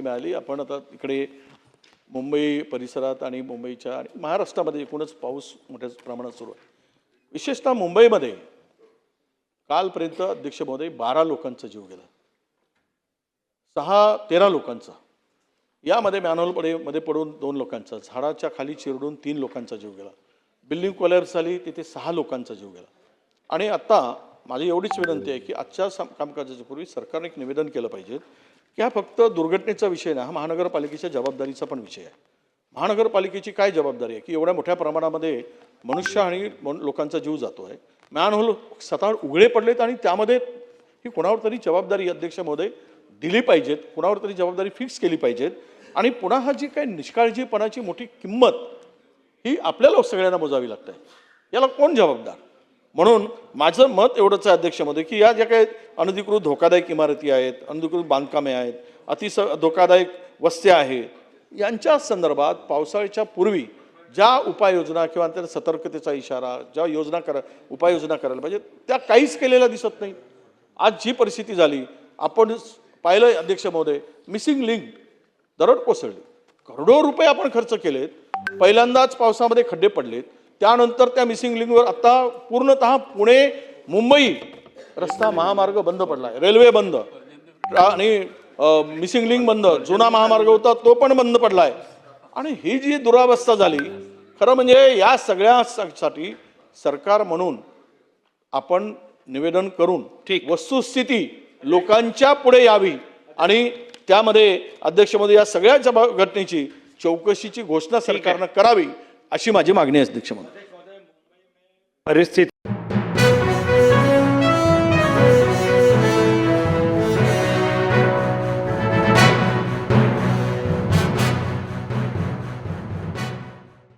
मिळाली। आपण आता इकडे मुंबई परिसरात आणि मुंबईच्या आणि महाराष्ट्रामध्ये एकूणच पाऊस मोठ्या प्रमाणात सुरू आहे। विशेषतः मुंबईमध्ये कालपर्यंत अध्यक्ष महोदय 12 लोकांचा जीव गेला, 6-13 लोकांचा, यामध्ये मॅनहोल मध्ये पडून 2 लोकांचा, झाडाच्या खाली चिरडून 3 लोकांचा जीव गेला, बिल्डिंग कोलॅप्स झाली तिथे 6 लोकांचा जीव गेला। आणि आता माझी एवढीच विनंती आहे की आजच्या कामकाजाच्या पूर्वी सरकारने एक निवेदन केलं पाहिजे की हा फक्त दुर्घटनेचा विषय नाही, हा महानगरपालिकेच्या जबाबदारीचा पण विषय आहे। महानगरपालिकेची काय जबाबदारी आहे की एवढ्या मोठ्या प्रमाणामध्ये मनुष्य आणि लोकांचा जीव जातो आहे, मॅनहोल स्वतः उघडे पडलेत आणि त्यामध्ये ही कोणावर तरी जबाबदारी अध्यक्ष महोदय दिली पाहिजेत, कोणावर तरी जबाबदारी फिक्स केली पाहिजेत। आणि पुन्हा हा जी काही निष्काळजीपणाची मोठी किंमत ही आपल्याला सगळ्यांना मोजावी लागते, याला कोण जबाबदार? म्हणून माझं मत एवढंच आहे अध्यक्ष महोदय की या ज्या काही अनधिकृत धोकादायक इमारती आहेत, अनधिकृत बांधकामे आहेत, धोकादायक वस्त्या आहेत, यांच्या संदर्भात पावसाळ्याच्या पूर्वी ज्या उपाययोजना किंवा त्या सतर्कतेचा इशारा ज्या उपाययोजना करायला पाहिजे त्या काहीच केलेल्या दिसत नाही। आज जी परिस्थिती झाली आपण पाहिलं अध्यक्ष महोदय, मिसिंग लिंक दरड कोसळली, करोडो रुपये आपण खर्च केलेत, पहिल्यांदाच पावसामध्ये खड्डे पडलेत, त्यानंतर त्या मिसिंग लिंकवर आता पूर्णतः पुणे मुंबई रस्ता महामार्ग बंद पडला आहे, रेल्वे बंद आणि मिसिंग लिंक बंद, जुना महामार्ग होता तो पण बंद पडला आहे। आणि ही जी दुरावस्था झाली, खरं म्हणजे या सगळ्यासाठी सरकार म्हणून आपण निवेदन करून वस्तुस्थिती लोकांच्या पुढे यावी आणि त्यामध्ये अध्यक्ष महोदय या सगळ्या घटनेची चौकशीची घोषणा सरकारने करावी अशी माझी मागणी आहे अध्यक्ष महोदय। परिस्थिती